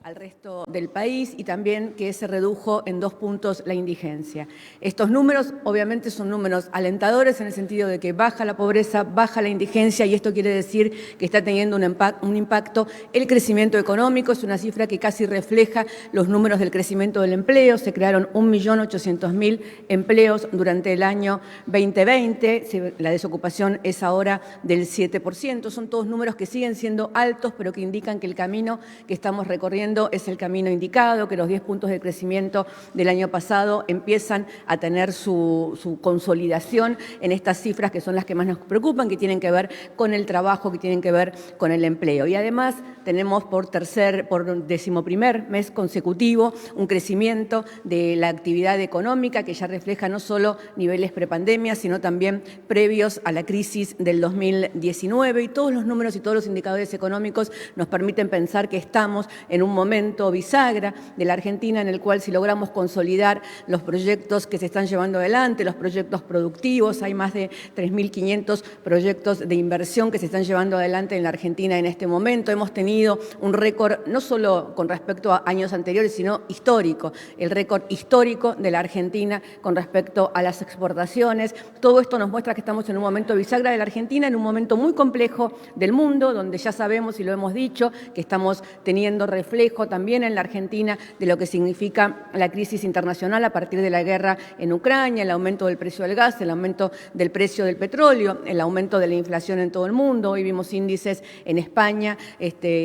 al resto del país y también que se redujo en 2 puntos la indigencia. Estos números obviamente son números alentadores en el sentido de que baja la pobreza, baja la indigencia y esto quiere decir que está teniendo un impacto el crecimiento económico. Es una cifra que casi refleja los números del crecimiento del empleo. Se crearon 1.800.000 empleos durante el año 2020. La desocupación es ahora del 7%. Son todos números que siguen siendo altos, pero que indican que el camino que estamos recorriendo es el camino indicado, que los 10 puntos de crecimiento del año pasado empiezan a tener su consolidación en estas cifras que son las que más nos preocupan, que tienen que ver con el trabajo, que tienen que ver con el empleo. Y además tenemos por 11º mes consecutivo un crecimiento de la actividad económica que ya refleja no solo niveles prepandemia, sino también previos a la crisis del 2019. Y todos los números y todos los indicadores económicos nos permiten pensar que estamos en un momento bisagra de la Argentina en el cual si logramos consolidar los proyectos que se están llevando adelante, los proyectos productivos, hay más de 3.500 proyectos de inversión que se están llevando adelante en la Argentina en este momento. Hemos tenido un récord no solo con respecto a años anteriores, sino histórico, el récord histórico de la Argentina con respecto a las exportaciones. Todo esto nos muestra que estamos en un momento bisagra de la Argentina, en un momento muy complejo del mundo, donde ya sabemos y lo hemos dicho, que estamos teniendo reflejo también en la Argentina de lo que significa la crisis internacional a partir de la guerra en Ucrania, el aumento del precio del gas, el aumento del precio del petróleo, el aumento de la inflación en todo el mundo. Hoy vimos índices en España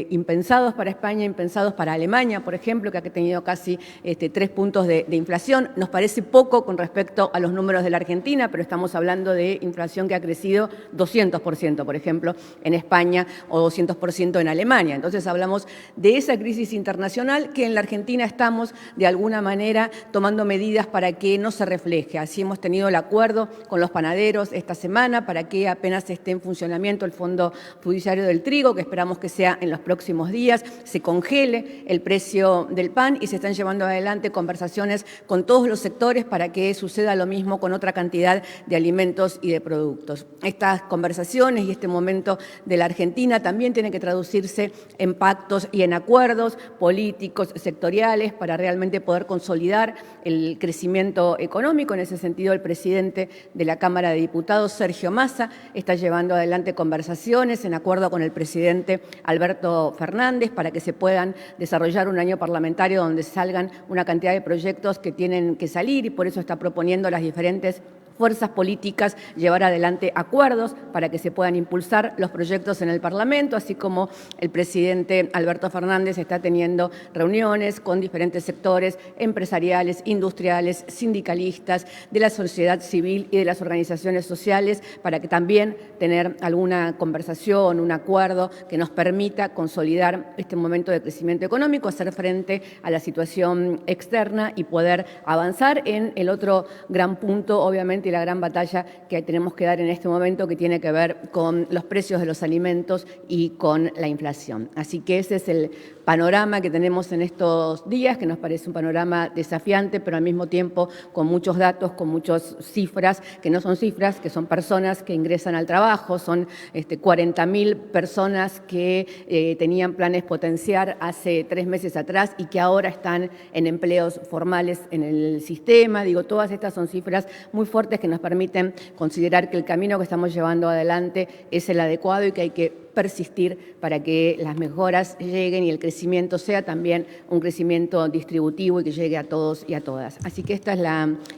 impensados para España, impensados para Alemania, por ejemplo, que ha tenido casi 3 puntos de inflación. Nos parece poco con respecto a los números de la Argentina, pero estamos hablando de inflación que ha crecido 200%, por ejemplo, en España o 200% en Alemania. Entonces hablamos de esa crisis internacional que en la Argentina estamos de alguna manera tomando medidas para que no se refleje. Así hemos tenido el acuerdo con los panaderos esta semana para que apenas esté en funcionamiento el Fondo Fiduciario del Trigo, que esperamos que sea en los próximos días, se congele el precio del pan y se están llevando adelante conversaciones con todos los sectores para que suceda lo mismo con otra cantidad de alimentos y de productos. Estas conversaciones y este momento de la Argentina también tienen que traducirse en pactos y en acuerdos políticos, sectoriales, para realmente poder consolidar el crecimiento económico. En ese sentido, el presidente de la Cámara de Diputados, Sergio Massa, está llevando adelante conversaciones en acuerdo con el presidente Alberto Fernández para que se puedan desarrollar un año parlamentario donde salgan una cantidad de proyectos que tienen que salir y por eso está proponiendo a las diferentes fuerzas políticas llevar adelante acuerdos para que se puedan impulsar los proyectos en el Parlamento, así como el presidente Alberto Fernández está teniendo reuniones con diferentes sectores empresariales, industriales, sindicalistas, de la sociedad civil y de las organizaciones sociales para que también tener alguna conversación, un acuerdo que nos permita consolidar este momento de crecimiento económico, hacer frente a la situación externa y poder avanzar en el otro gran punto, obviamente, y la gran batalla que tenemos que dar en este momento, que tiene que ver con los precios de los alimentos y con la inflación. Así que ese es el panorama que tenemos en estos días, que nos parece un panorama desafiante, pero al mismo tiempo con muchos datos, con muchas cifras, que no son cifras, que son personas que ingresan al trabajo, son 40.000 personas que tenían planes potenciar hace 3 meses atrás y que ahora están en empleos formales en el sistema. Digo, todas estas son cifras muy fuertes que nos permiten considerar que el camino que estamos llevando adelante es el adecuado y que hay que persistir para que las mejoras lleguen y el crecimiento sea también un crecimiento distributivo y que llegue a todos y a todas. Así que este es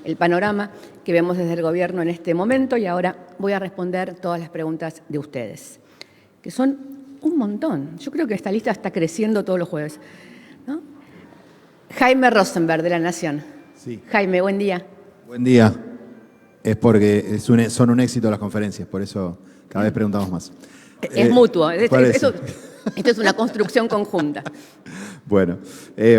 el panorama que vemos desde el Gobierno en este momento y ahora voy a responder todas las preguntas de ustedes, que son un montón. Yo creo que esta lista está creciendo todos los jueves, ¿no? Jaime Rosenberg, de La Nación. Sí. Jaime, buen día. Buen día. Es porque son un éxito las conferencias, por eso cada vez preguntamos más. Es mutuo. Esto es una construcción conjunta. Bueno,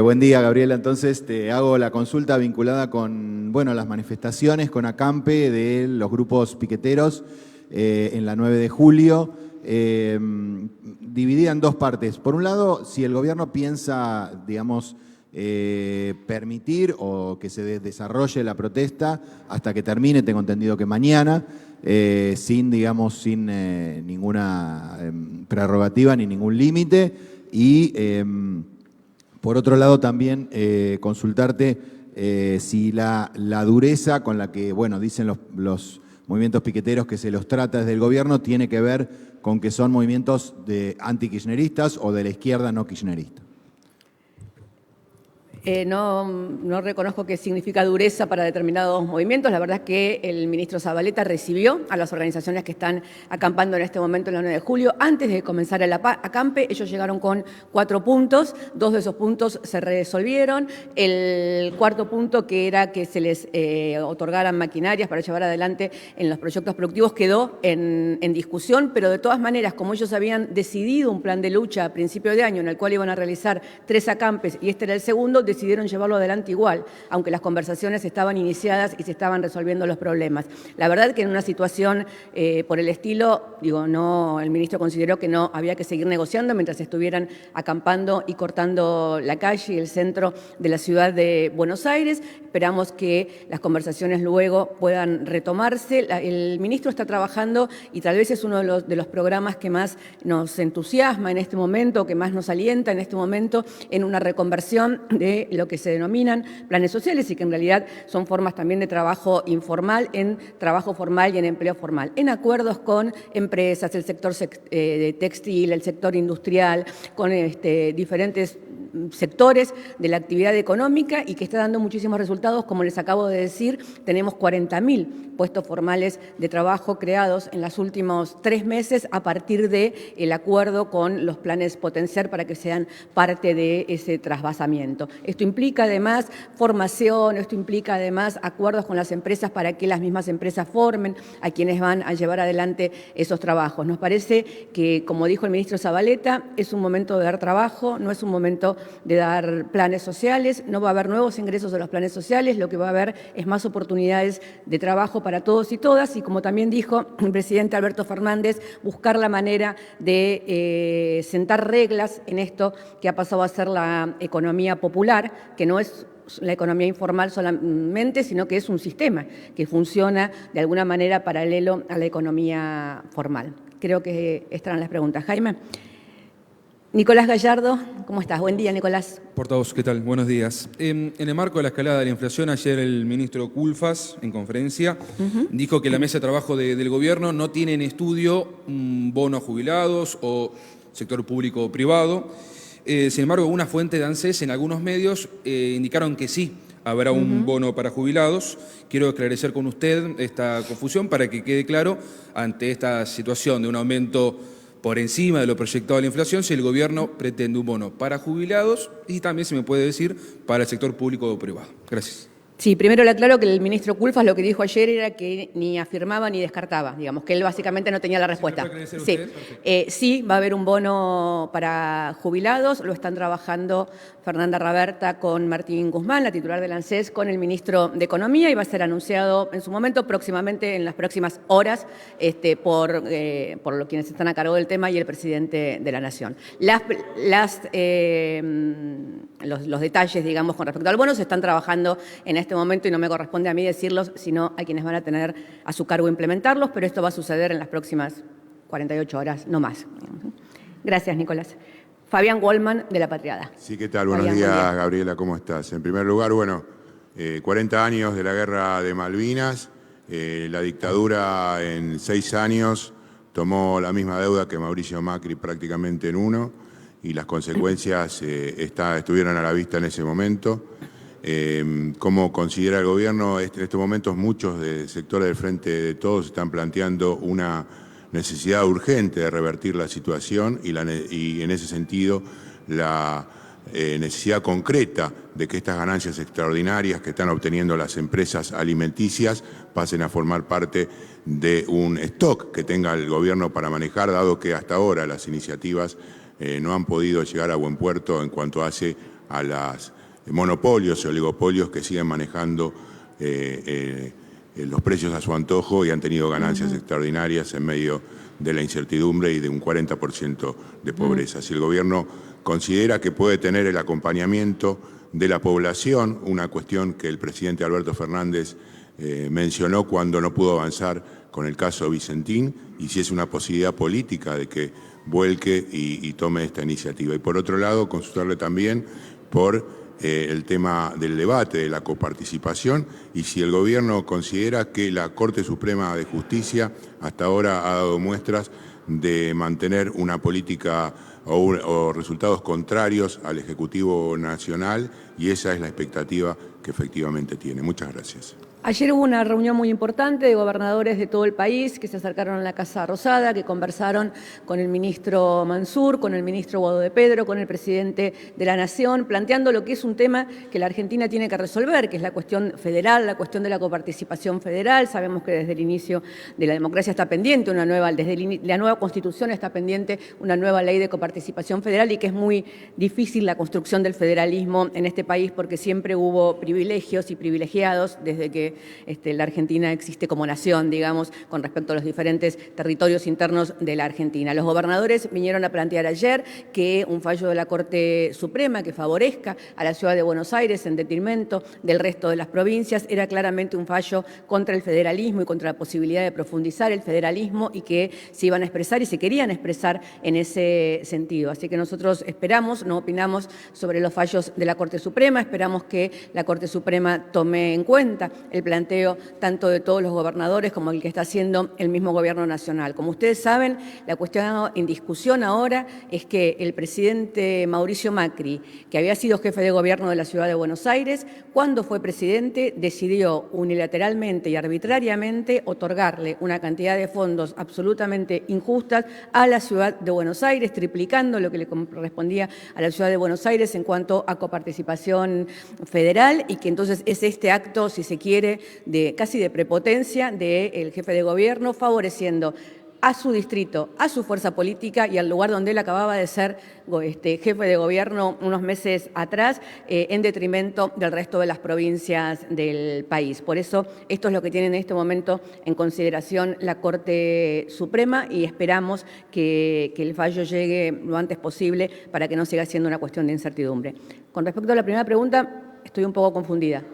buen día, Gabriela. Entonces te hago la consulta vinculada con las manifestaciones, con acampe de los grupos piqueteros en la 9 de julio, dividida en 2 partes. Por un lado, si el gobierno piensa, digamos, permitir o que se desarrolle la protesta hasta que termine, tengo entendido que mañana, sin ninguna prerrogativa ni ningún límite, y Por otro lado, también consultarte si la dureza con la que, bueno, dicen los movimientos piqueteros que se los trata desde el gobierno tiene que ver con que son movimientos anti-kirchneristas o de la izquierda no kirchnerista. No reconozco qué significa dureza para determinados movimientos. La verdad es que el ministro Zabaleta recibió a las organizaciones que están acampando en este momento en la 9 de julio. Antes de comenzar el acampe, ellos llegaron con 4 puntos. 2 de esos puntos se resolvieron. El cuarto punto, que era que se les otorgaran maquinarias para llevar adelante en los proyectos productivos, quedó en discusión, pero de todas maneras, como ellos habían decidido un plan de lucha a principio de año en el cual iban a realizar 3 acampes y este era el segundo, decidieron llevarlo adelante igual, aunque las conversaciones estaban iniciadas y se estaban resolviendo los problemas. La verdad es que en una situación por el estilo, el ministro consideró que no había que seguir negociando mientras estuvieran acampando y cortando la calle y el centro de la ciudad de Buenos Aires. Esperamos que las conversaciones luego puedan retomarse. El ministro está trabajando y tal vez es uno de los programas que más nos entusiasma en este momento, que más nos alienta en este momento, en una reconversión de lo que se denominan planes sociales y que en realidad son formas también de trabajo informal en trabajo formal y en empleo formal, en acuerdos con empresas, el sector textil, el sector industrial, con diferentes sectores de la actividad económica y que está dando muchísimos resultados. Como les acabo de decir, tenemos 40.000 puestos formales de trabajo creados en los últimos 3 meses a partir del acuerdo con los planes Potenciar para que sean parte de ese trasvasamiento. Esto implica además formación, esto implica además acuerdos con las empresas para que las mismas empresas formen a quienes van a llevar adelante esos trabajos. Nos parece que, como dijo el ministro Zabaleta, es un momento de dar trabajo, no es un momento de dar planes sociales, no va a haber nuevos ingresos de los planes sociales, lo que va a haber es más oportunidades de trabajo para todos y todas y, como también dijo el presidente Alberto Fernández, buscar la manera de sentar reglas en esto que ha pasado a ser la economía popular, que no es la economía informal solamente, sino que es un sistema que funciona de alguna manera paralelo a la economía formal. Creo que estarán las preguntas. Jaime. Nicolás Gallardo, ¿cómo estás? Buen día, Nicolás. Portavoz, ¿qué tal? Buenos días. En el marco de la escalada de la inflación, ayer el ministro Culfas, en conferencia, dijo que la mesa de trabajo del gobierno no tiene en estudio un bono a jubilados o sector público o privado. Sin embargo, una fuente de ANSES en algunos medios indicaron que sí habrá un bono para jubilados. Quiero esclarecer con usted esta confusión para que quede claro ante esta situación de un aumento por encima de lo proyectado de la inflación, si el gobierno pretende un bono para jubilados y también, se me puede decir, para el sector público o privado. Gracias. Sí, primero le aclaro que el ministro Culfas lo que dijo ayer era que ni afirmaba ni descartaba, digamos, que él básicamente no tenía la respuesta. Sí, sí, va a haber un bono para jubilados, lo están trabajando Fernanda Raberta con Martín Guzmán, la titular del ANSES, con el ministro de Economía y va a ser anunciado en su momento, próximamente, en las próximas horas, por quienes están a cargo del tema y el presidente de la Nación. Los detalles, digamos, con respecto al bono se están trabajando en este momento y no me corresponde a mí decirlos, sino a quienes van a tener a su cargo implementarlos, pero esto va a suceder en las próximas 48 horas, no más. Gracias, Nicolás. Fabián Goldman, de La Patriada. Sí, ¿qué tal? Buenos días, Gabriela, ¿cómo estás? En primer lugar, 40 años de la Guerra de Malvinas, la dictadura en 6 años tomó la misma deuda que Mauricio Macri prácticamente en 1 y las consecuencias estuvieron a la vista en ese momento. ¿Cómo considera el gobierno? En estos momentos muchos sectores del Frente de Todos están planteando una necesidad urgente de revertir la situación y en ese sentido la necesidad concreta de que estas ganancias extraordinarias que están obteniendo las empresas alimenticias pasen a formar parte de un stock que tenga el gobierno para manejar, dado que hasta ahora las iniciativas no han podido llegar a buen puerto en cuanto hace a los monopolios y oligopolios que siguen manejando los precios a su antojo y han tenido ganancias extraordinarias en medio de la incertidumbre y de un 40% de pobreza. Si el gobierno considera que puede tener el acompañamiento de la población, una cuestión que el presidente Alberto Fernández mencionó cuando no pudo avanzar con el caso Vicentín, y si es una posibilidad política de que vuelque y tome esta iniciativa. Y por otro lado, consultarle también por el tema del debate, de la coparticipación, y si el gobierno considera que la Corte Suprema de Justicia hasta ahora ha dado muestras de mantener una política o resultados contrarios al Ejecutivo Nacional, y esa es la expectativa que efectivamente tiene. Muchas gracias. Ayer hubo una reunión muy importante de gobernadores de todo el país que se acercaron a la Casa Rosada, que conversaron con el ministro Mansur, con el ministro Guado de Pedro, con el presidente de la Nación, planteando lo que es un tema que la Argentina tiene que resolver, que es la cuestión federal, la cuestión de la coparticipación federal. Sabemos que desde el inicio de la democracia está pendiente desde la nueva Constitución está pendiente una nueva ley de coparticipación federal, y que es muy difícil la construcción del federalismo en este país porque siempre hubo privilegios y privilegiados desde que la Argentina existe como nación, digamos, con respecto a los diferentes territorios internos de la Argentina. Los gobernadores vinieron a plantear ayer que un fallo de la Corte Suprema que favorezca a la ciudad de Buenos Aires en detrimento del resto de las provincias era claramente un fallo contra el federalismo y contra la posibilidad de profundizar el federalismo, y que se iban a expresar y se querían expresar en ese sentido. Así que nosotros esperamos, no opinamos sobre los fallos de la Corte Suprema, esperamos que la Corte Suprema tome en cuenta el planteo tanto de todos los gobernadores como el que está haciendo el mismo Gobierno Nacional. Como ustedes saben, la cuestión en discusión ahora es que el presidente Mauricio Macri, que había sido jefe de gobierno de la Ciudad de Buenos Aires, cuando fue presidente decidió unilateralmente y arbitrariamente otorgarle una cantidad de fondos absolutamente injustas a la Ciudad de Buenos Aires, triplicando lo que le correspondía a la Ciudad de Buenos Aires en cuanto a coparticipación federal, y que entonces es este acto, si se quiere, casi de prepotencia del jefe de gobierno, favoreciendo a su distrito, a su fuerza política y al lugar donde él acababa de ser jefe de gobierno unos meses atrás, en detrimento del resto de las provincias del país. Por eso, esto es lo que tiene en este momento en consideración la Corte Suprema, y esperamos que el fallo llegue lo antes posible para que no siga siendo una cuestión de incertidumbre. Con respecto a la primera pregunta, estoy un poco confundida.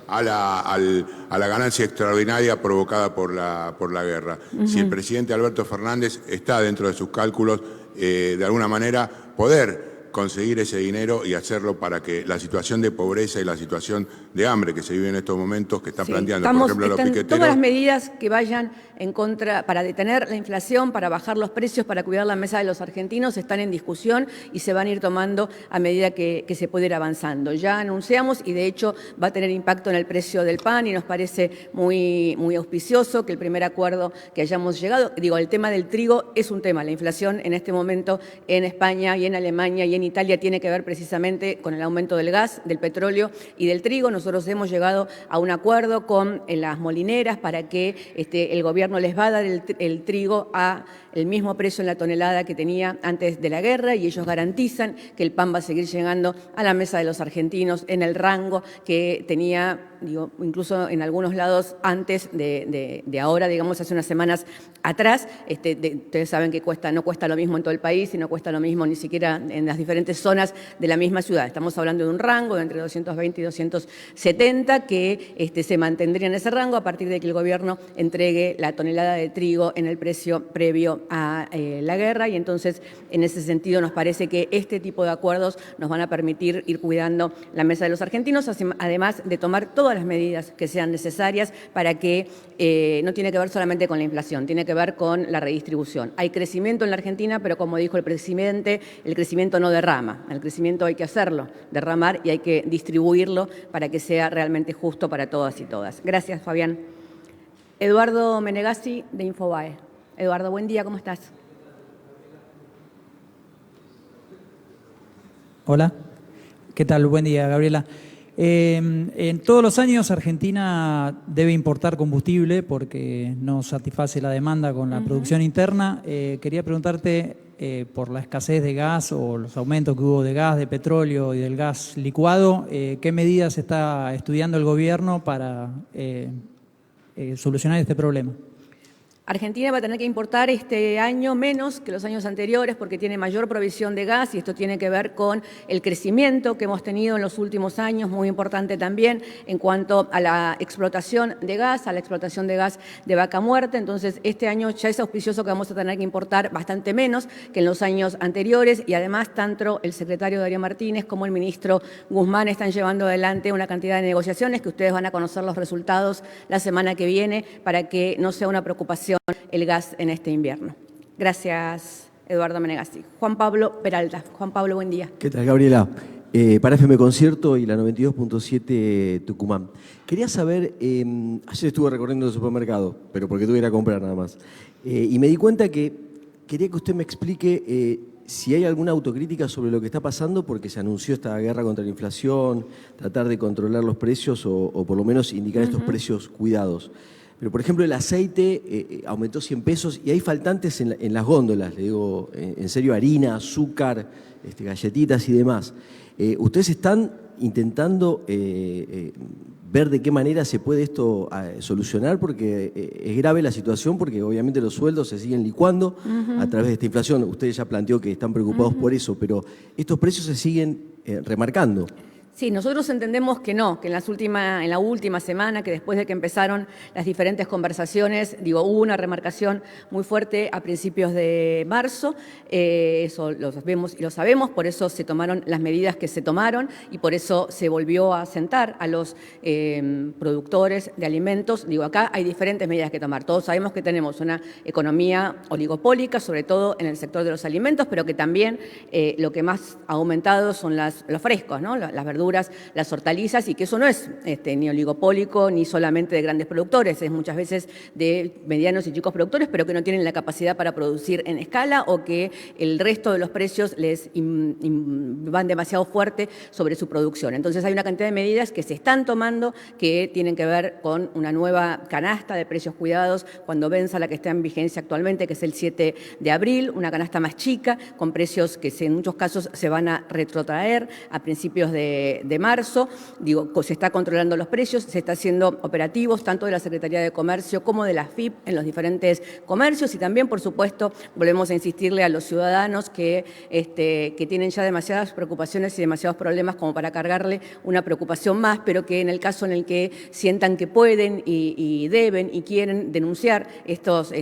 A la ganancia extraordinaria provocada por la guerra. Si el presidente Alberto Fernández está dentro de sus cálculos, de alguna manera poder conseguir ese dinero y hacerlo para que la situación de pobreza y la situación de hambre que se vive en estos momentos, que están planteando, por ejemplo, los piqueteros. Todas las medidas que vayan en contra, para detener la inflación, para bajar los precios, para cuidar la mesa de los argentinos, están en discusión y se van a ir tomando a medida que se puede ir avanzando. Ya anunciamos, y de hecho va a tener impacto en el precio del pan, y nos parece muy, muy auspicioso que el primer acuerdo que hayamos llegado, el tema del trigo es un tema. La inflación en este momento en España y en Alemania y en Italia tiene que ver precisamente con el aumento del gas, del petróleo y del trigo. Nosotros hemos llegado a un acuerdo con las molineras para que el gobierno les va a dar el trigo a el mismo precio en la tonelada que tenía antes de la guerra, y ellos garantizan que el pan va a seguir llegando a la mesa de los argentinos en el rango que tenía, incluso en algunos lados antes de ahora, digamos, hace unas semanas atrás. Ustedes saben que no cuesta lo mismo en todo el país, y no cuesta lo mismo ni siquiera en las diferentes zonas de la misma ciudad. Estamos hablando de un rango de entre 220 y 270 que se mantendría en ese rango a partir de que el gobierno entregue la tonelada de trigo en el precio previo a la guerra, y entonces en ese sentido nos parece que este tipo de acuerdos nos van a permitir ir cuidando la mesa de los argentinos, además de tomar todas las medidas que sean necesarias para que no tiene que ver solamente con la inflación, tiene que ver con la redistribución. Hay crecimiento en la Argentina, pero como dijo el presidente, el crecimiento no derrama, el crecimiento hay que hacerlo, derramar, y hay que distribuirlo para que sea realmente justo para todas y todas. Gracias, Fabián. Eduardo Menegazzi, de Infobae. Eduardo, buen día, ¿cómo estás? Hola, ¿qué tal? Buen día, Gabriela. En todos los años Argentina debe importar combustible porque no satisface la demanda con la producción interna. Quería preguntarte por la escasez de gas o los aumentos que hubo de gas, de petróleo y del gas licuado, ¿qué medidas está estudiando el gobierno para solucionar este problema? Argentina va a tener que importar este año menos que los años anteriores porque tiene mayor provisión de gas y esto tiene que ver con el crecimiento que hemos tenido en los últimos años, muy importante también en cuanto a la explotación de gas, a la explotación de gas de vaca muerta. Entonces, este año ya es auspicioso que vamos a tener que importar bastante menos que en los años anteriores y además tanto el secretario Darío Martínez como el ministro Guzmán están llevando adelante una cantidad de negociaciones que ustedes van a conocer los resultados la semana que viene para que no sea una preocupación el gas en este invierno. Gracias, Eduardo Menegazzi. Juan Pablo Peralta. Juan Pablo, buen día. ¿Qué tal, Gabriela? Para FM Concierto y la 92.7 Tucumán. Quería saber, ayer estuve recorriendo el supermercado, pero porque tuve que ir a comprar nada más, y me di cuenta que quería que usted me explique si hay alguna autocrítica sobre lo que está pasando, porque se anunció esta guerra contra la inflación, tratar de controlar los precios o por lo menos indicar estos precios cuidados. Pero, por ejemplo, el aceite aumentó 100 pesos y hay faltantes en las góndolas, le digo, en serio, harina, azúcar, galletitas y demás. ¿Ustedes están intentando ver de qué manera se puede esto solucionar? Porque es grave la situación, porque obviamente los sueldos se siguen licuando a través de esta inflación. Usted ya planteó que están preocupados por eso, pero estos precios se siguen remarcando. Sí, nosotros entendemos que no, que en la última semana, que después de que empezaron las diferentes conversaciones, hubo una remarcación muy fuerte a principios de marzo, eso lo vemos y lo sabemos, por eso se tomaron las medidas que se tomaron y por eso se volvió a sentar a los productores de alimentos. Acá hay diferentes medidas que tomar. Todos sabemos que tenemos una economía oligopólica, sobre todo en el sector de los alimentos, pero que también lo que más ha aumentado son los frescos, ¿no? Las verduras, las hortalizas, y que eso no es ni oligopólico ni solamente de grandes productores, es muchas veces de medianos y chicos productores, pero que no tienen la capacidad para producir en escala o que el resto de los precios les van demasiado fuerte sobre su producción. Entonces hay una cantidad de medidas que se están tomando que tienen que ver con una nueva canasta de precios cuidados cuando venza la que está en vigencia actualmente, que es el 7 de abril, una canasta más chica, con precios que en muchos casos se van a retrotraer a principios de marzo. Se está controlando los precios, se está haciendo operativos tanto de la Secretaría de Comercio como de la FIP en los diferentes comercios y también, por supuesto, volvemos a insistirle a los ciudadanos que tienen ya demasiadas preocupaciones y demasiados problemas como para cargarle una preocupación más, pero que en el caso en el que sientan que pueden y deben y quieren denunciar estos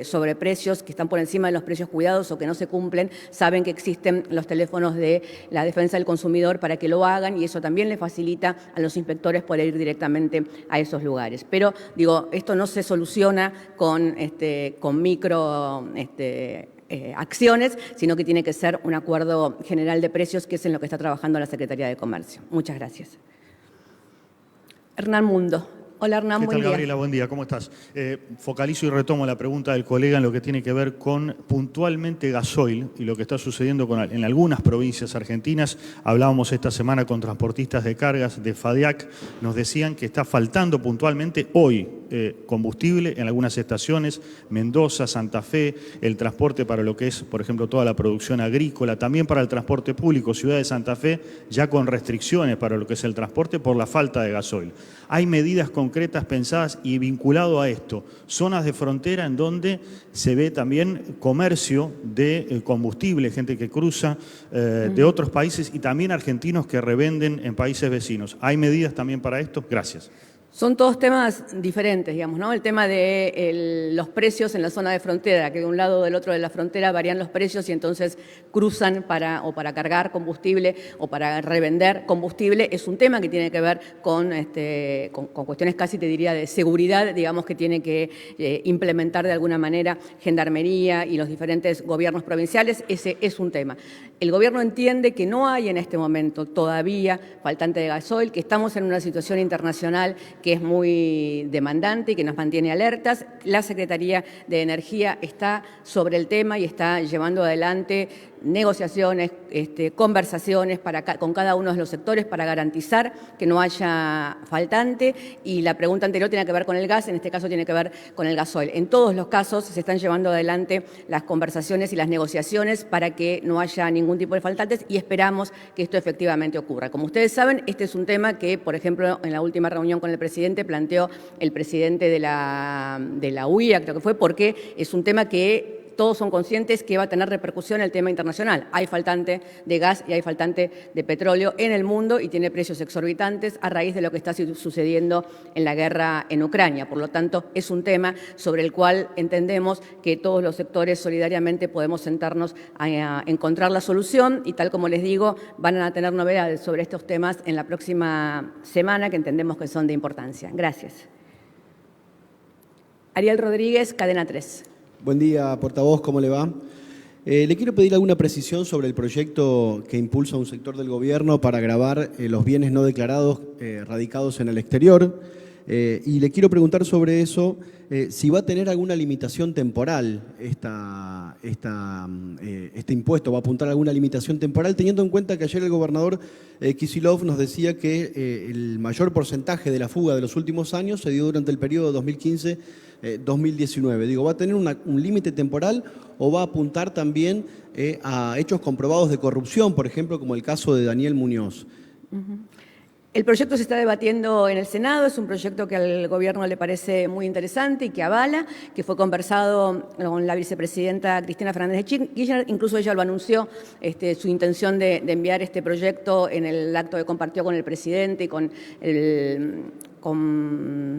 sobreprecios que están por encima de los precios cuidados o que no se cumplen, saben que existen los teléfonos de la defensa del consumidor para que lo hagan y eso también le facilita a los inspectores poder ir directamente a esos lugares. Pero, esto no se soluciona con micro acciones, sino que tiene que ser un acuerdo general de precios, que es en lo que está trabajando la Secretaría de Comercio. Muchas gracias. Hernán Mundo. Hola Hernán, ¿Qué buen tal, día. Gabriela? Buen día, ¿cómo estás? Focalizo y retomo la pregunta del colega en lo que tiene que ver con puntualmente gasoil y lo que está sucediendo en algunas provincias argentinas. Hablábamos esta semana con transportistas de cargas de FADEAC, nos decían que está faltando puntualmente hoy combustible en algunas estaciones, Mendoza, Santa Fe, el transporte para lo que es, por ejemplo, toda la producción agrícola, también para el transporte público, Ciudad de Santa Fe, ya con restricciones para lo que es el transporte por la falta de gasoil. Hay medidas concretas pensadas y vinculado a esto, zonas de frontera en donde se ve también comercio de combustible, gente que cruza de otros países y también argentinos que revenden en países vecinos. ¿Hay medidas también para esto? Gracias. Son todos temas diferentes, ¿no? El tema de los precios en la zona de frontera, que de un lado o del otro de la frontera varían los precios y entonces cruzan para cargar combustible o para revender combustible, es un tema que tiene que ver con cuestiones casi, te diría, de seguridad, que tiene que implementar de alguna manera Gendarmería y los diferentes gobiernos provinciales. Ese es un tema. El gobierno entiende que no hay en este momento todavía faltante de gasoil, que estamos en una situación internacional que es muy demandante y que nos mantiene alertas. La Secretaría de Energía está sobre el tema y está llevando adelante negociaciones, conversaciones con cada uno de los sectores para garantizar que no haya faltante. Y la pregunta anterior tiene que ver con el gas, en este caso tiene que ver con el gasoil. En todos los casos se están llevando adelante las conversaciones y las negociaciones para que no haya ningún tipo de faltantes y esperamos que esto efectivamente ocurra. Como ustedes saben, este es un tema que, por ejemplo, en la última reunión con el presidente planteó el presidente de la UIA, creo que fue, porque es un tema que todos son conscientes que va a tener repercusión en el tema internacional. Hay faltante de gas y hay faltante de petróleo en el mundo y tiene precios exorbitantes a raíz de lo que está sucediendo en la guerra en Ucrania. Por lo tanto, es un tema sobre el cual entendemos que todos los sectores solidariamente podemos sentarnos a encontrar la solución y, tal como les digo, van a tener novedades sobre estos temas en la próxima semana que entendemos que son de importancia. Gracias. Ariel Rodríguez, Cadena 3. Buen día, portavoz, ¿cómo le va? Le quiero pedir alguna precisión sobre el proyecto que impulsa un sector del gobierno para gravar los bienes no declarados radicados en el exterior. Y le quiero preguntar sobre eso, si va a tener alguna limitación temporal este impuesto, va a apuntar a alguna limitación temporal, teniendo en cuenta que ayer el gobernador Kicillof nos decía que el mayor porcentaje de la fuga de los últimos años se dio durante el periodo 2015-2019. Digo, ¿va a tener un límite temporal o va a apuntar también a hechos comprobados de corrupción, por ejemplo, como el caso de Daniel Muñoz? El proyecto se está debatiendo en el Senado, es un proyecto que al gobierno le parece muy interesante y que avala, que fue conversado con la vicepresidenta Cristina Fernández de Kirchner, incluso ella lo anunció, su intención de enviar este proyecto en el acto que compartió con el presidente y con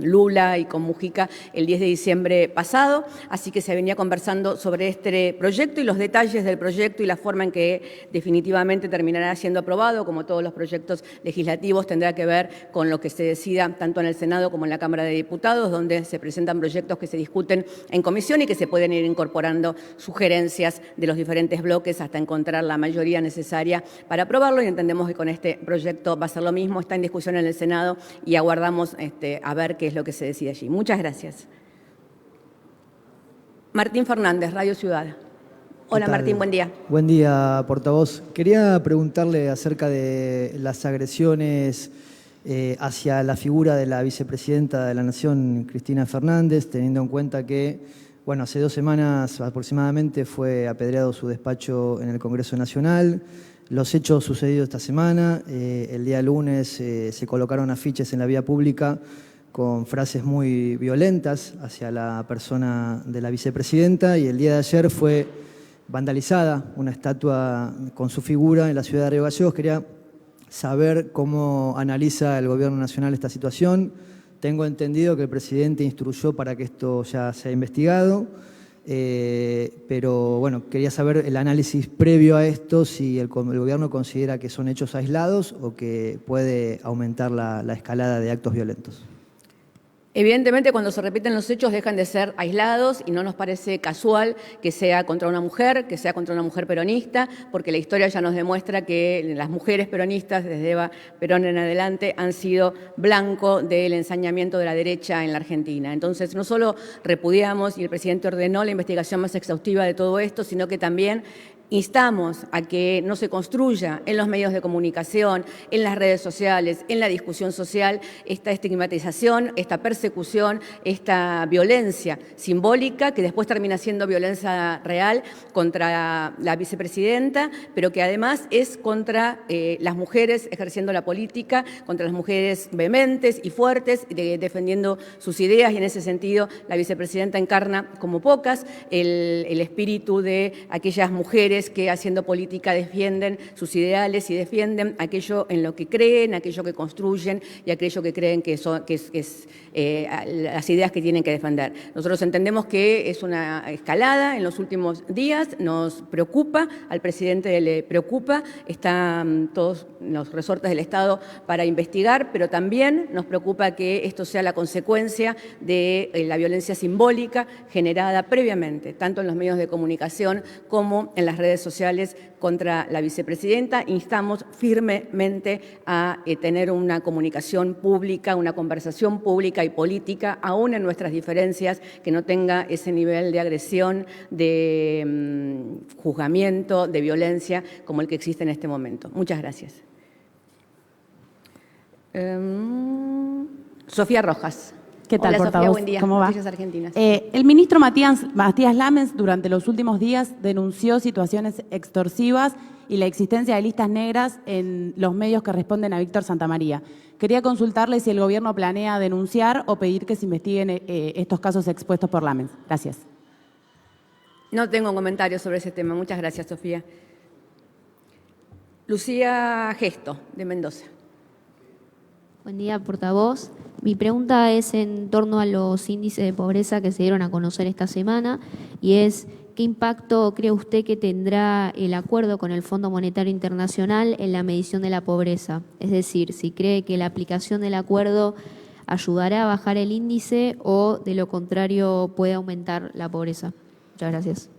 Lula y con Mujica el 10 de diciembre pasado, así que se venía conversando sobre este proyecto y los detalles del proyecto y la forma en que definitivamente terminará siendo aprobado, como todos los proyectos legislativos, tendrá que ver con lo que se decida tanto en el Senado como en la Cámara de Diputados, donde se presentan proyectos que se discuten en comisión y que se pueden ir incorporando sugerencias de los diferentes bloques hasta encontrar la mayoría necesaria para aprobarlo, y entendemos que con este proyecto va a ser lo mismo, está en discusión en el Senado y aguardamos a ver qué es lo que se decide allí. Muchas gracias. Martín Fernández, Radio Ciudad. Hola Martín, buen día. Buen día, portavoz. Quería preguntarle acerca de las agresiones hacia la figura de la vicepresidenta de la Nación, Cristina Fernández, teniendo en cuenta que, bueno, hace 2 semanas aproximadamente fue apedreado su despacho en el Congreso Nacional. Los hechos sucedidos esta semana, el día lunes se colocaron afiches en la vía pública con frases muy violentas hacia la persona de la vicepresidenta, y el día de ayer fue vandalizada una estatua con su figura en la ciudad de Río Gallegos. Quería saber cómo analiza el Gobierno Nacional esta situación. Tengo entendido que el presidente instruyó para que esto ya sea investigado. Pero bueno, quería saber el análisis previo a esto, si el gobierno considera que son hechos aislados o que puede aumentar la escalada de actos violentos. Evidentemente, cuando se repiten los hechos dejan de ser aislados y no nos parece casual que sea contra una mujer, que sea contra una mujer peronista, porque la historia ya nos demuestra que las mujeres peronistas, desde Eva Perón en adelante, han sido blanco del ensañamiento de la derecha en la Argentina. Entonces, no solo repudiamos y el presidente ordenó la investigación más exhaustiva de todo esto, sino que también instamos a que no se construya en los medios de comunicación, en las redes sociales, en la discusión social, esta estigmatización, esta persecución, esta violencia simbólica que después termina siendo violencia real contra la vicepresidenta, pero que además es contra las mujeres ejerciendo la política, contra las mujeres vehementes y fuertes, defendiendo sus ideas, y en ese sentido la vicepresidenta encarna como pocas el espíritu de aquellas mujeres que haciendo política defienden sus ideales y defienden aquello en lo que creen, aquello que construyen y aquello que creen que es las ideas que tienen que defender. Nosotros entendemos que es una escalada en los últimos días, nos preocupa, al presidente le preocupa, están todos los resortes del Estado para investigar, pero también nos preocupa que esto sea la consecuencia de la violencia simbólica generada previamente, tanto en los medios de comunicación como en las redes redes sociales contra la vicepresidenta. Instamos firmemente a tener una comunicación pública, una conversación pública y política, aún en nuestras diferencias, que no tenga ese nivel de agresión, de juzgamiento, de violencia como el que existe en este momento. Muchas gracias. Sofía Rojas. ¿Qué tal, Hola, portavoz? Sofía, buen día. ¿Cómo va? Noticias Argentinas. El ministro Matías Lamens durante los últimos días denunció situaciones extorsivas y la existencia de listas negras en los medios que responden a Víctor Santamaría. Quería consultarle si el gobierno planea denunciar o pedir que se investiguen estos casos expuestos por Lamens. Gracias. No tengo comentarios sobre ese tema. Muchas gracias, Sofía. Lucía Gesto, de Mendoza. Buen día, portavoz. Mi pregunta es en torno a los índices de pobreza que se dieron a conocer esta semana y es ¿qué impacto cree usted que tendrá el acuerdo con el Fondo Monetario Internacional en la medición de la pobreza? Es decir, si cree que la aplicación del acuerdo ayudará a bajar el índice o de lo contrario puede aumentar la pobreza. Muchas gracias.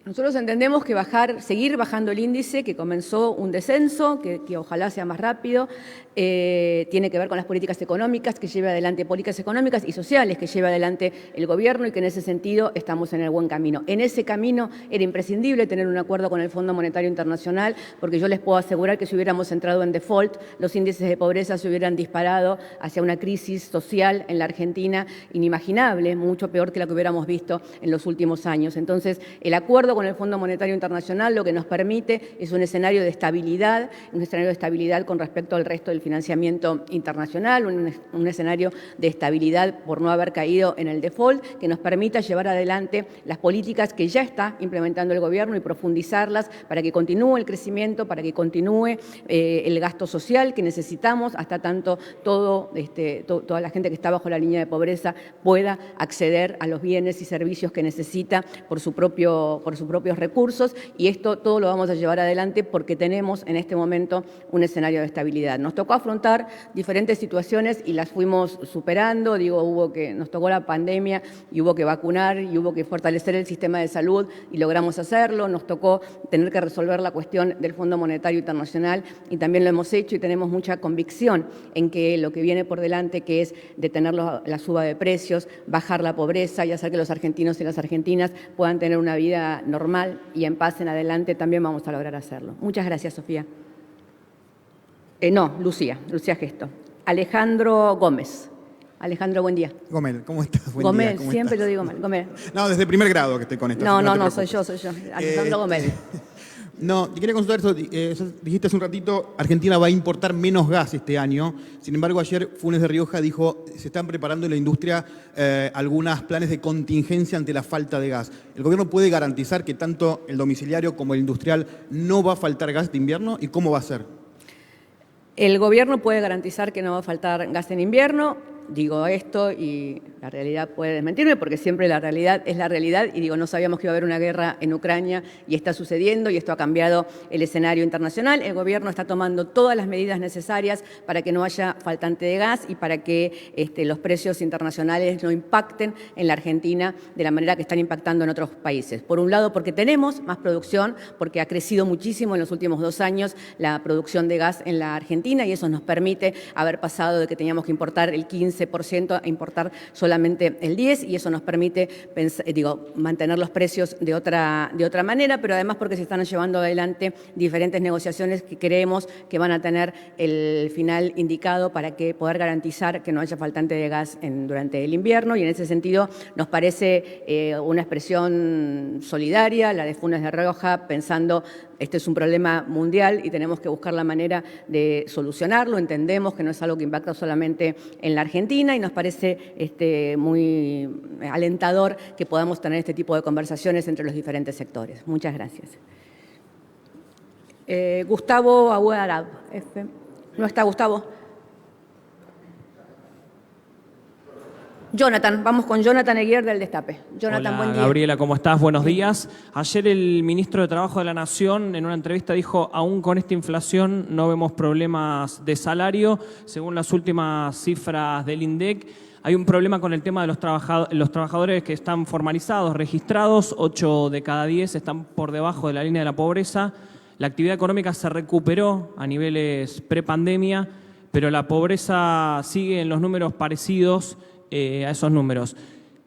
Nosotros entendemos que seguir bajando el índice, que comenzó un descenso, que ojalá sea más rápido, tiene que ver con las políticas económicas que lleva adelante, políticas económicas y sociales que lleva adelante el gobierno y que en ese sentido estamos en el buen camino. En ese camino era imprescindible tener un acuerdo con el Fondo Monetario Internacional porque yo les puedo asegurar que si hubiéramos entrado en default, los índices de pobreza se hubieran disparado hacia una crisis social en la Argentina inimaginable, mucho peor que la que hubiéramos visto en los últimos años. Entonces, el acuerdo con el Fondo Monetario Internacional lo que nos permite es un escenario de estabilidad con respecto al resto del financiamiento internacional, un escenario de estabilidad por no haber caído en el default, que nos permita llevar adelante las políticas que ya está implementando el gobierno y profundizarlas para que continúe el crecimiento, para que continúe el gasto social que necesitamos, hasta tanto toda la gente que está bajo la línea de pobreza pueda acceder a los bienes y servicios que necesita por sus propios recursos, y esto todo lo vamos a llevar adelante porque tenemos en este momento un escenario de estabilidad. Nos tocó afrontar diferentes situaciones y las fuimos superando. Nos tocó la pandemia y hubo que vacunar y hubo que fortalecer el sistema de salud y logramos hacerlo. Nos tocó tener que resolver la cuestión del Fondo Monetario Internacional y también lo hemos hecho y tenemos mucha convicción en que lo que viene por delante, que es detener la suba de precios, bajar la pobreza y hacer que los argentinos y las argentinas puedan tener una vida normal y en paz en adelante, también vamos a lograr hacerlo. Muchas gracias, Sofía. Lucía Gesto. Alejandro Gómez. Alejandro, buen día. Gómez, ¿cómo estás? Buen Gómez, día, ¿cómo siempre estás? lo digo mal. Gómez. No, desde primer grado que estoy con esto. No, soy yo. Alejandro Gómez. No, te quería consultar eso. Dijiste hace un ratito, Argentina va a importar menos gas este año. Sin embargo, ayer Funes de Rioja dijo se están preparando en la industria algunos planes de contingencia ante la falta de gas. ¿El gobierno puede garantizar que tanto el domiciliario como el industrial no va a faltar gas de invierno? ¿Y cómo va a ser? El gobierno puede garantizar que no va a faltar gas en invierno. Digo esto y la realidad puede desmentirme porque siempre la realidad es la realidad y no sabíamos que iba a haber una guerra en Ucrania y está sucediendo y esto ha cambiado el escenario internacional. El gobierno está tomando todas las medidas necesarias para que no haya faltante de gas y para que los precios internacionales no impacten en la Argentina de la manera que están impactando en otros países. Por un lado, porque tenemos más producción, porque ha crecido muchísimo en los últimos 2 años la producción de gas en la Argentina y eso nos permite haber pasado de que teníamos que importar el 15% a importar solamente el 10% y eso nos permite mantener los precios de otra manera, pero además porque se están llevando adelante diferentes negociaciones que creemos que van a tener el final indicado para poder garantizar que no haya faltante de gas durante el invierno y en ese sentido nos parece una expresión solidaria, la de Funes de Rioja, pensando este es un problema mundial y tenemos que buscar la manera de solucionarlo. Entendemos que no es algo que impacta solamente en la Argentina y nos parece muy alentador que podamos tener este tipo de conversaciones entre los diferentes sectores. Muchas gracias. Gustavo Aguarab. ¿No está Gustavo? Jonathan, vamos con Jonathan Eguier del Destape. Jonathan, Hola, buen día. Gabriela, ¿cómo estás? Buenos días. Ayer el ministro de Trabajo de la Nación en una entrevista dijo, aún con esta inflación no vemos problemas de salario. Según las últimas cifras del INDEC, Hay un problema con el tema de los trabajadores que están formalizados, registrados, 8 de cada 10 están por debajo de la línea de la pobreza. La actividad económica se recuperó a niveles prepandemia, pero la pobreza sigue en los números parecidos a esos números.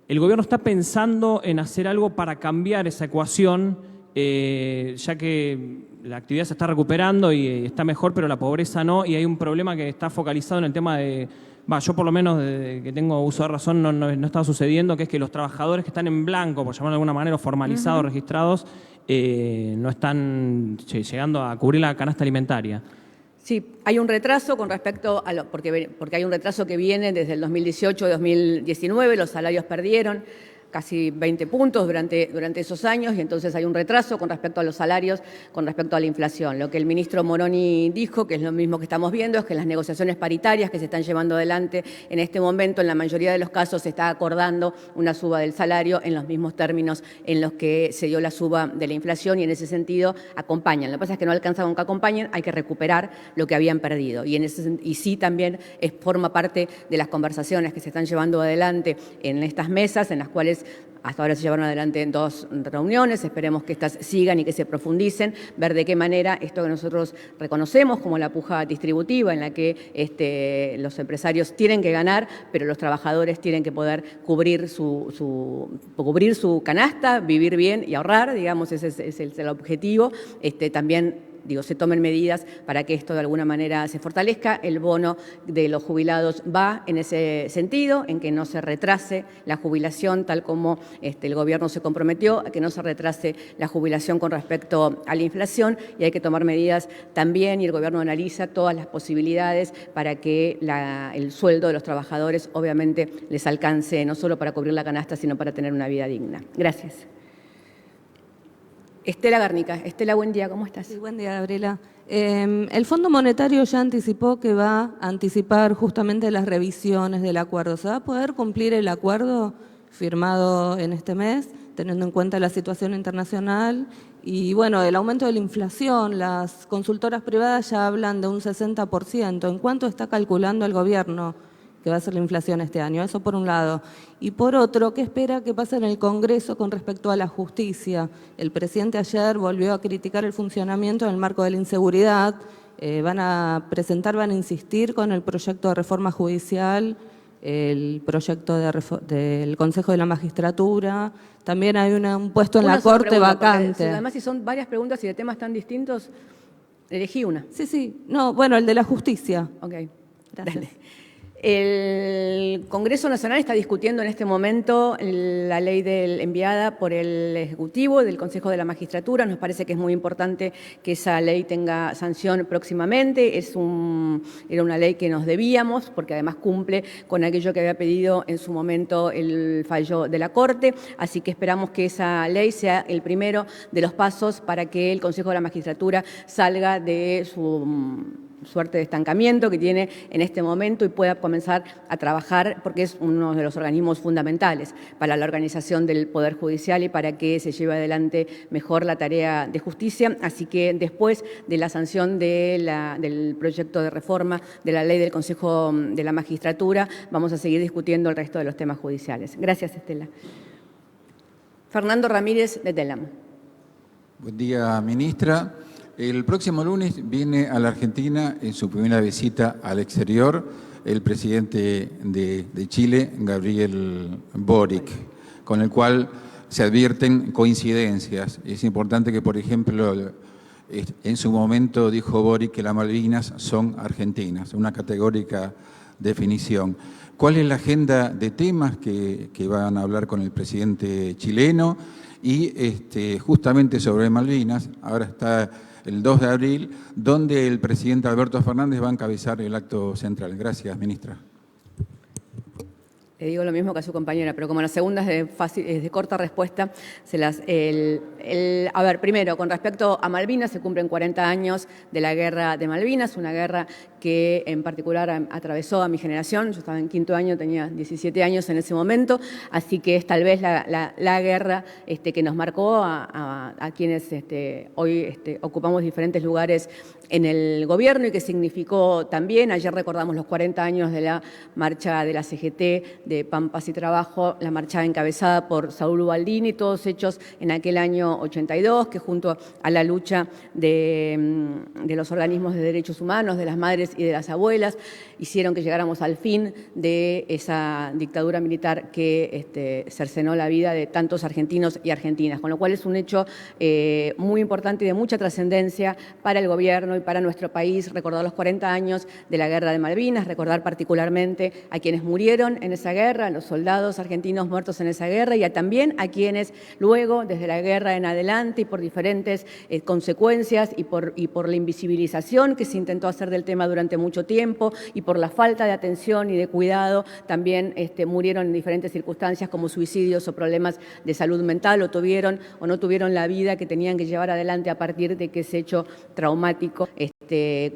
¿El gobierno está pensando en hacer algo para cambiar esa ecuación, ya que la actividad se está recuperando y está mejor, pero la pobreza no, y hay un problema que está focalizado en el tema de, yo por lo menos desde que tengo uso de razón no está sucediendo, que es que los trabajadores que están en blanco, por llamarlo de alguna manera, formalizados, registrados, no están llegando a cubrir la canasta alimentaria? Sí, hay un retraso con respecto a porque hay un retraso que viene desde el 2018-2019, los salarios perdieron casi 20 puntos durante esos años y entonces hay un retraso con respecto a los salarios, con respecto a la inflación. Lo que el ministro Moroni dijo, que es lo mismo que estamos viendo, es que las negociaciones paritarias que se están llevando adelante en este momento, en la mayoría de los casos se está acordando una suba del salario en los mismos términos en los que se dio la suba de la inflación y en ese sentido acompañan. Lo que pasa es que no alcanza con que acompañen, hay que recuperar lo que habían perdido y sí también forma parte de las conversaciones que se están llevando adelante en estas mesas, en las cuales hasta ahora se llevaron adelante 2 reuniones, esperemos que estas sigan y que se profundicen, ver de qué manera esto que nosotros reconocemos como la puja distributiva, en la que los empresarios tienen que ganar, pero los trabajadores tienen que poder cubrir su canasta, vivir bien y ahorrar, digamos, ese es el objetivo. También se tomen medidas para que esto de alguna manera se fortalezca. El bono de los jubilados va en ese sentido, en que no se retrase la jubilación, tal como el gobierno se comprometió, a que no se retrase la jubilación con respecto a la inflación, y hay que tomar medidas también, y el gobierno analiza todas las posibilidades para que el sueldo de los trabajadores obviamente les alcance no solo para cubrir la canasta, sino para tener una vida digna. Gracias. Estela Garnica. Estela, buen día, ¿cómo estás? Sí, buen día, Gabriela. El Fondo Monetario ya anticipó que va a anticipar justamente las revisiones del acuerdo. ¿Se va a poder cumplir el acuerdo firmado en este mes, teniendo en cuenta la situación internacional? Y bueno, el aumento de la inflación, las consultoras privadas ya hablan de un 60%. ¿En cuánto está calculando el gobierno que va a ser la inflación este año? Eso por un lado. Y por otro, ¿qué espera que pase en el Congreso con respecto a la justicia? El presidente ayer volvió a criticar el funcionamiento en el marco de la inseguridad. Van a insistir con el proyecto de reforma judicial, el proyecto del Consejo de la Magistratura. También hay un puesto en la Corte vacante. Además, si son varias preguntas y de temas tan distintos, elegí una. Sí. No, bueno, el de la justicia. Ok, gracias. Dale. El Congreso Nacional está discutiendo en este momento la ley enviada por el Ejecutivo del Consejo de la Magistratura. Nos parece que es muy importante que esa ley tenga sanción próximamente. Era una ley que nos debíamos, porque además cumple con aquello que había pedido en su momento el fallo de la Corte. Así que esperamos que esa ley sea el primero de los pasos para que el Consejo de la Magistratura salga de su suerte de estancamiento que tiene en este momento y pueda comenzar a trabajar, porque es uno de los organismos fundamentales para la organización del Poder Judicial y para que se lleve adelante mejor la tarea de justicia. Así que después de la sanción del proyecto de reforma de la ley del Consejo de la Magistratura, vamos a seguir discutiendo el resto de los temas judiciales. Gracias, Estela. Fernando Ramírez, de Telam. Buen día, ministra. El próximo lunes viene a la Argentina en su primera visita al exterior el presidente de Chile, Gabriel Boric, con el cual se advierten coincidencias. Es importante que, por ejemplo, en su momento dijo Boric que las Malvinas son argentinas, una categórica definición. ¿Cuál es la agenda de temas que van a hablar con el presidente chileno? Y justamente sobre Malvinas, ahora está el 2 de abril, donde el presidente Alberto Fernández va a encabezar el acto central. Gracias, ministra. Le digo lo mismo que a su compañera, pero como la segunda es de corta respuesta, a ver, primero, con respecto a Malvinas, se cumplen 40 años de la guerra de Malvinas, una guerra que en particular atravesó a mi generación. Yo estaba en 5º año, tenía 17 años en ese momento, así que es tal vez la guerra que nos marcó a quienes hoy ocupamos diferentes lugares en el gobierno y que significó también, ayer recordamos los 40 años de la marcha de la CGT de Pampas y Trabajo, la marcha encabezada por Saúl Ubaldini, todos hechos en aquel año 82, que junto a la lucha de los organismos de derechos humanos, de las madres y de las abuelas, hicieron que llegáramos al fin de esa dictadura militar que cercenó la vida de tantos argentinos y argentinas, con lo cual es un hecho muy importante y de mucha trascendencia para el gobierno y para nuestro país, recordar los 40 años de la Guerra de Malvinas, recordar particularmente a quienes murieron en esa guerra, a los soldados argentinos muertos en esa guerra y también a quienes luego, desde la guerra en adelante y por diferentes consecuencias y por la invisibilización que se intentó hacer del tema durante mucho tiempo y por la falta de atención y de cuidado, también murieron en diferentes circunstancias como suicidios o problemas de salud mental o tuvieron o no tuvieron la vida que tenían que llevar adelante a partir de que ese hecho traumático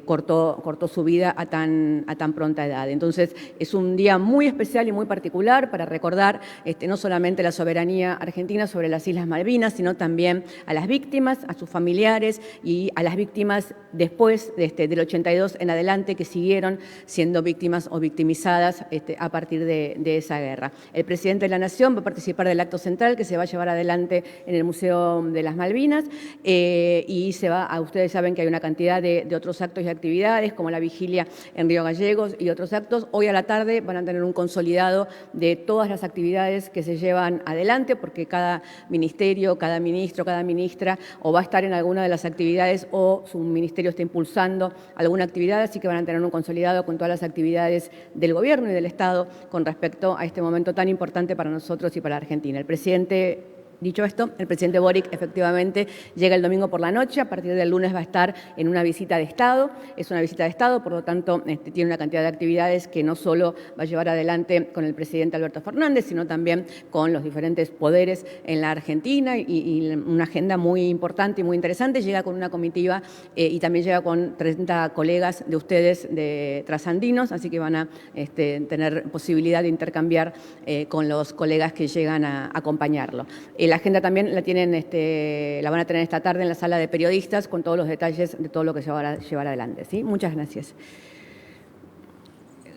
cortó su vida a tan pronta edad. Entonces, es un día muy especial y muy particular para recordar no solamente la soberanía argentina sobre las Islas Malvinas, sino también a las víctimas, a sus familiares y a las víctimas después del 82 en adelante que siguieron siendo víctimas o victimizadas a partir de esa guerra. El presidente de la Nación va a participar del acto central que se va a llevar adelante en el Museo de las Malvinas y ustedes saben que hay una cantidad de otros actos y actividades como la vigilia en Río Gallegos y otros actos. Hoy a la tarde van a tener un consolidado de todas las actividades que se llevan adelante porque cada ministerio, cada ministro, cada ministra o va a estar en alguna de las actividades o su ministerio está impulsando alguna actividad, así que van a tener un consolidado con todas las actividades del gobierno y del Estado con respecto a este momento tan importante para nosotros y para Argentina. Dicho esto, el presidente Boric efectivamente llega el domingo por la noche, a partir del lunes va a estar en una visita de Estado, es una visita de Estado, por lo tanto tiene una cantidad de actividades que no solo va a llevar adelante con el presidente Alberto Fernández, sino también con los diferentes poderes en la Argentina y una agenda muy importante y muy interesante. Llega con una comitiva y también llega con 30 colegas de ustedes de trasandinos, así que van a tener posibilidad de intercambiar con los colegas que llegan a acompañarlo. La agenda también la van a tener esta tarde en la sala de periodistas con todos los detalles de todo lo que se va a llevar adelante. ¿Sí? Muchas gracias.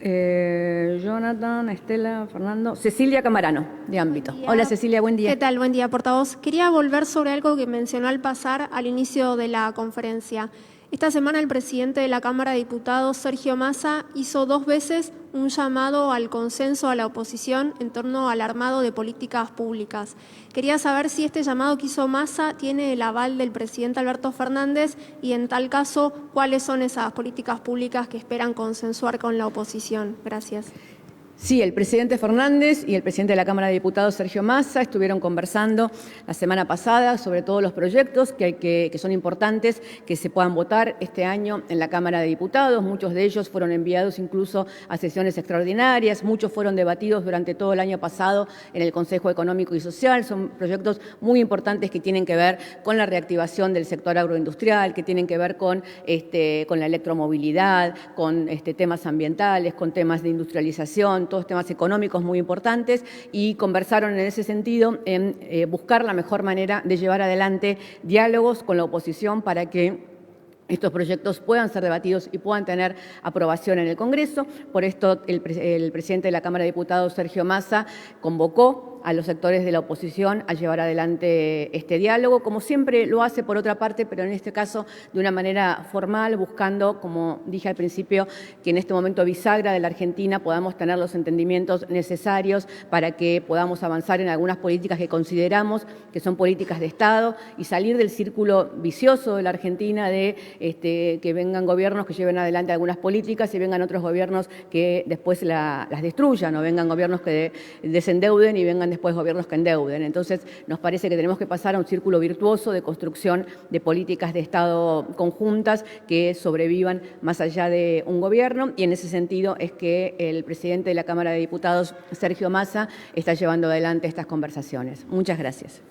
Jonathan, Estela, Fernando. Cecilia Camarano, de Ámbito. Hola Cecilia, buen día. ¿Qué tal? Buen día, portavoz. Quería volver sobre algo que mencionó al pasar al inicio de la conferencia. Esta semana el presidente de la Cámara de Diputados, Sergio Massa, hizo 2 veces un llamado al consenso a la oposición en torno al armado de políticas públicas. Quería saber si este llamado que hizo Massa tiene el aval del presidente Alberto Fernández y, en tal caso, cuáles son esas políticas públicas que esperan consensuar con la oposición. Gracias. Sí, el presidente Fernández y el presidente de la Cámara de Diputados, Sergio Massa, estuvieron conversando la semana pasada sobre todos los proyectos que son importantes que se puedan votar este año en la Cámara de Diputados. Muchos de ellos fueron enviados incluso a sesiones extraordinarias, muchos fueron debatidos durante todo el año pasado en el Consejo Económico y Social. Son proyectos muy importantes que tienen que ver con la reactivación del sector agroindustrial, que tienen que ver con la electromovilidad, con temas ambientales, con temas de industrialización, todos temas económicos muy importantes y conversaron en ese sentido en buscar la mejor manera de llevar adelante diálogos con la oposición para que estos proyectos puedan ser debatidos y puedan tener aprobación en el Congreso. Por esto, el presidente de la Cámara de Diputados, Sergio Massa, convocó a los sectores de la oposición a llevar adelante este diálogo, como siempre lo hace por otra parte, pero en este caso de una manera formal, buscando, como dije al principio, que en este momento bisagra de la Argentina podamos tener los entendimientos necesarios para que podamos avanzar en algunas políticas que consideramos que son políticas de Estado y salir del círculo vicioso de la Argentina de que vengan gobiernos que lleven adelante algunas políticas y vengan otros gobiernos que después las destruyan, o vengan gobiernos que desendeuden y vengan después gobiernos que endeuden. Entonces, nos parece que tenemos que pasar a un círculo virtuoso de construcción de políticas de Estado conjuntas que sobrevivan más allá de un gobierno, y en ese sentido es que el presidente de la Cámara de Diputados, Sergio Massa, está llevando adelante estas conversaciones. Muchas gracias.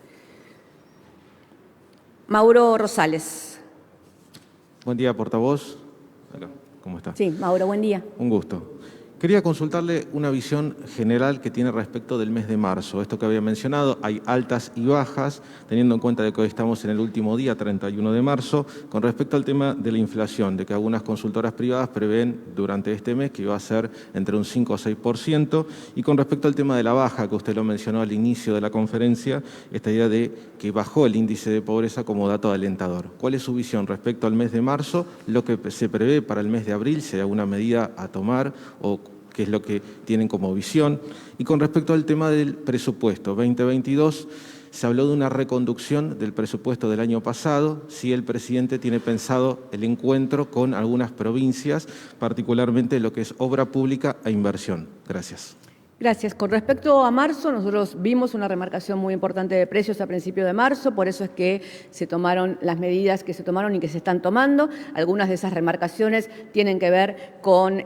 Mauro Rosales. Buen día, portavoz. Hola, ¿cómo está? Sí, Mauro, buen día. Un gusto. Quería consultarle una visión general que tiene respecto del mes de marzo. Esto que había mencionado, hay altas y bajas, teniendo en cuenta de que hoy estamos en el último día, 31 de marzo, con respecto al tema de la inflación, de que algunas consultoras privadas prevén durante este mes que iba a ser entre un 5 o 6%, y con respecto al tema de la baja, que usted lo mencionó al inicio de la conferencia, esta idea de que bajó el índice de pobreza como dato alentador. ¿Cuál es su visión respecto al mes de marzo, lo que se prevé para el mes de abril, si hay alguna medida a tomar o qué es lo que tienen como visión? Y con respecto al tema del presupuesto 2022, se habló de una reconducción del presupuesto del año pasado, si el presidente tiene pensado el encuentro con algunas provincias, particularmente lo que es obra pública e inversión. Gracias. Gracias. Con respecto a marzo, nosotros vimos una remarcación muy importante de precios a principio de marzo, por eso es que se tomaron las medidas que se tomaron y que se están tomando. Algunas de esas remarcaciones tienen que ver con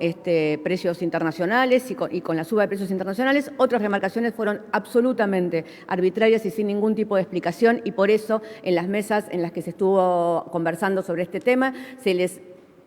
precios internacionales y con la suba de precios internacionales. Otras remarcaciones fueron absolutamente arbitrarias y sin ningún tipo de explicación, y por eso en las mesas en las que se estuvo conversando sobre este tema se les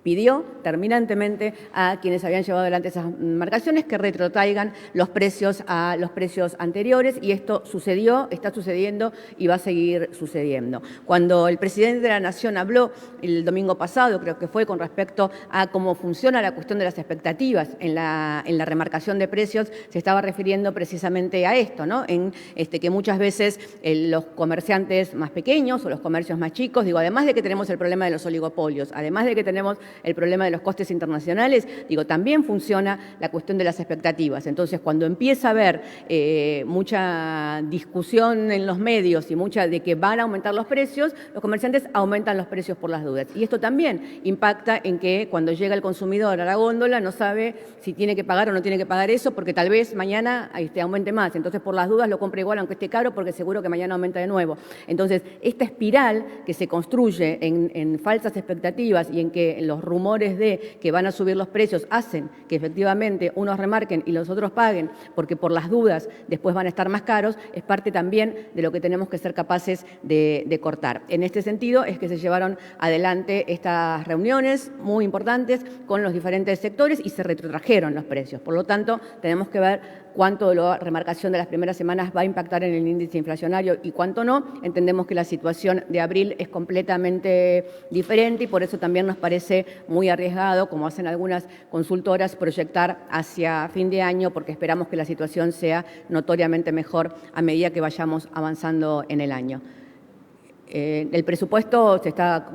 pidió terminantemente a quienes habían llevado adelante esas marcaciones que retrotraigan los precios a los precios anteriores, y esto sucedió, está sucediendo y va a seguir sucediendo. Cuando el presidente de la Nación habló el domingo pasado, creo que fue, con respecto a cómo funciona la cuestión de las expectativas en la remarcación de precios, se estaba refiriendo precisamente a esto, ¿no? En que muchas veces los comerciantes más pequeños o los comercios más chicos, además de que tenemos el problema de los oligopolios, además de que tenemos el problema de los costes internacionales, también funciona la cuestión de las expectativas. Entonces, cuando empieza a haber mucha discusión en los medios y mucha de que van a aumentar los precios, los comerciantes aumentan los precios por las dudas. Y esto también impacta en que cuando llega el consumidor a la góndola no sabe si tiene que pagar o no tiene que pagar eso, porque tal vez mañana aumente más. Entonces, por las dudas lo compra igual aunque esté caro, porque seguro que mañana aumenta de nuevo. Entonces, esta espiral que se construye en falsas expectativas y en que los rumores de que van a subir los precios hacen que efectivamente unos remarquen y los otros paguen, porque por las dudas después van a estar más caros, es parte también de lo que tenemos que ser capaces de cortar. En este sentido es que se llevaron adelante estas reuniones muy importantes con los diferentes sectores y se retrotrajeron los precios. Por lo tanto, tenemos que ver cuánto la remarcación de las primeras semanas va a impactar en el índice inflacionario y cuánto no. Entendemos que la situación de abril es completamente diferente y por eso también nos parece muy arriesgado, como hacen algunas consultoras, proyectar hacia fin de año, porque esperamos que la situación sea notoriamente mejor a medida que vayamos avanzando en el año. El presupuesto se está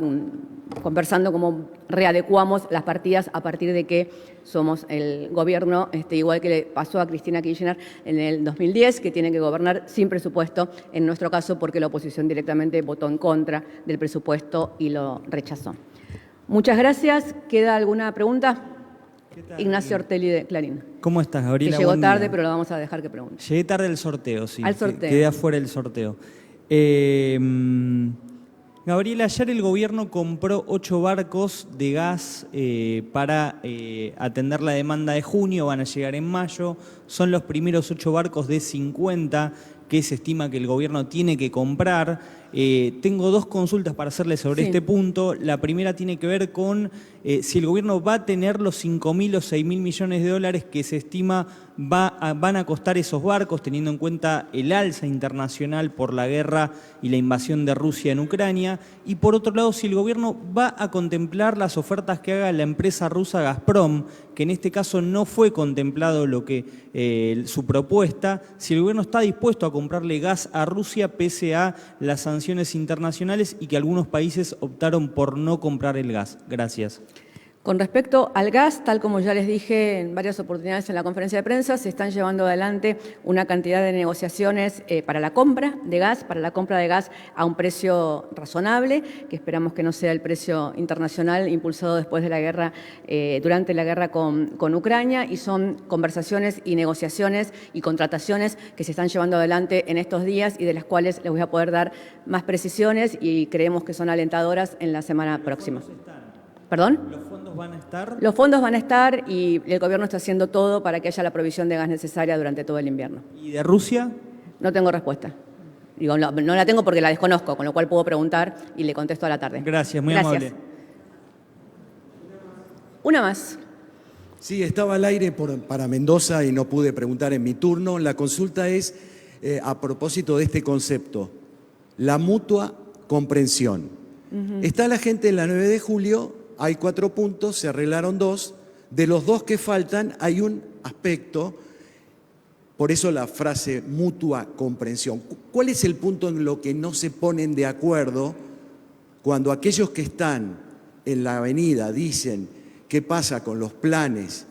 conversando cómo readecuamos las partidas a partir de que somos el gobierno, igual que le pasó a Cristina Kirchner en el 2010, que tiene que gobernar sin presupuesto, en nuestro caso porque la oposición directamente votó en contra del presupuesto y lo rechazó. Muchas gracias. ¿Queda alguna pregunta? Ignacio Ortelli de Clarín. ¿Cómo estás, Gabriela? Que llegó tarde, pero lo vamos a dejar que pregunte. Llegué tarde al sorteo, sí. Al sorteo. Quedé afuera del sorteo. Gabriela, ayer el gobierno compró 8 barcos de gas para atender la demanda de junio, van a llegar en mayo. Son los primeros 8 barcos de 50 que se estima que el gobierno tiene que comprar. Tengo 2 consultas para hacerle sobre este punto. La primera tiene que ver con si el gobierno va a tener los 5.000 o 6.000 millones de dólares que se estima van a costar esos barcos, teniendo en cuenta el alza internacional por la guerra y la invasión de Rusia en Ucrania. Y por otro lado, si el gobierno va a contemplar las ofertas que haga la empresa rusa Gazprom, que en este caso no fue contemplado su propuesta, si el gobierno está dispuesto a comprarle gas a Rusia pese a las sanciones internacionales y que algunos países optaron por no comprar el gas. Gracias. Con respecto al gas, tal como ya les dije en varias oportunidades en la conferencia de prensa, se están llevando adelante una cantidad de negociaciones para la compra de gas a un precio razonable, que esperamos que no sea el precio internacional impulsado después de la guerra, durante la guerra con Ucrania, y son conversaciones y negociaciones y contrataciones que se están llevando adelante en estos días y de las cuales les voy a poder dar más precisiones y creemos que son alentadoras en la semana próxima. ¿Perdón? ¿Los fondos van a estar? Los fondos van a estar y el gobierno está haciendo todo para que haya la provisión de gas necesaria durante todo el invierno. ¿Y de Rusia? No tengo respuesta. No la tengo porque la desconozco, con lo cual puedo preguntar y le contesto a la tarde. Gracias, muy amable. Una más. Sí, estaba al aire para Mendoza y no pude preguntar en mi turno. La consulta es a propósito de este concepto, la mutua comprensión. Está la gente en la 9 de julio, hay 4 puntos, se arreglaron 2. De los 2 que faltan hay un aspecto, por eso la frase mutua comprensión. ¿Cuál es el punto en lo que no se ponen de acuerdo cuando aquellos que están en la avenida dicen qué pasa con los planes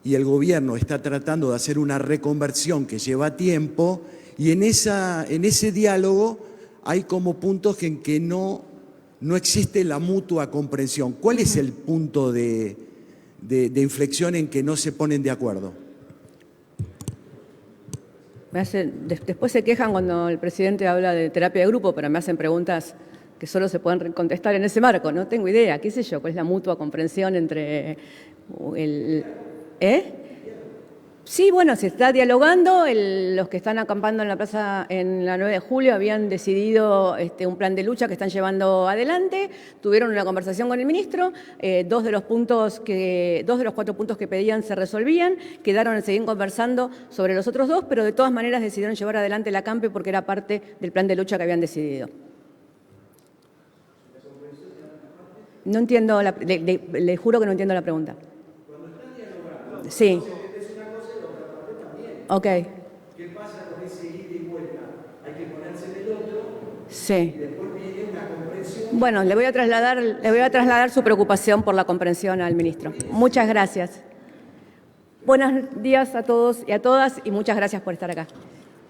y el gobierno está tratando de hacer una reconversión que lleva tiempo y en ese diálogo hay como puntos en que no existe la mutua comprensión? ¿Cuál es el punto de inflexión en que no se ponen de acuerdo? Después se quejan cuando el presidente habla de terapia de grupo, pero me hacen preguntas que solo se pueden contestar en ese marco. No tengo idea, qué sé yo, cuál es la mutua comprensión entre Sí, bueno, se está dialogando. Los que están acampando en la plaza en la 9 de julio habían decidido un plan de lucha que están llevando adelante. Tuvieron una conversación con el ministro. 2 de los 4 puntos que pedían se resolvían. Quedaron en seguir conversando sobre los otros 2, pero de todas maneras decidieron llevar adelante el acampe porque era parte del plan de lucha que habían decidido. No entiendo, le juro que no entiendo la pregunta. Sí. Ok. ¿Qué pasa con ese ida y vuelta? Hay que ponerse en el otro. Sí. Y después viene una comprensión. Bueno, le voy a trasladar su preocupación por la comprensión al ministro. Muchas gracias. Buenos días a todos y a todas y muchas gracias por estar acá.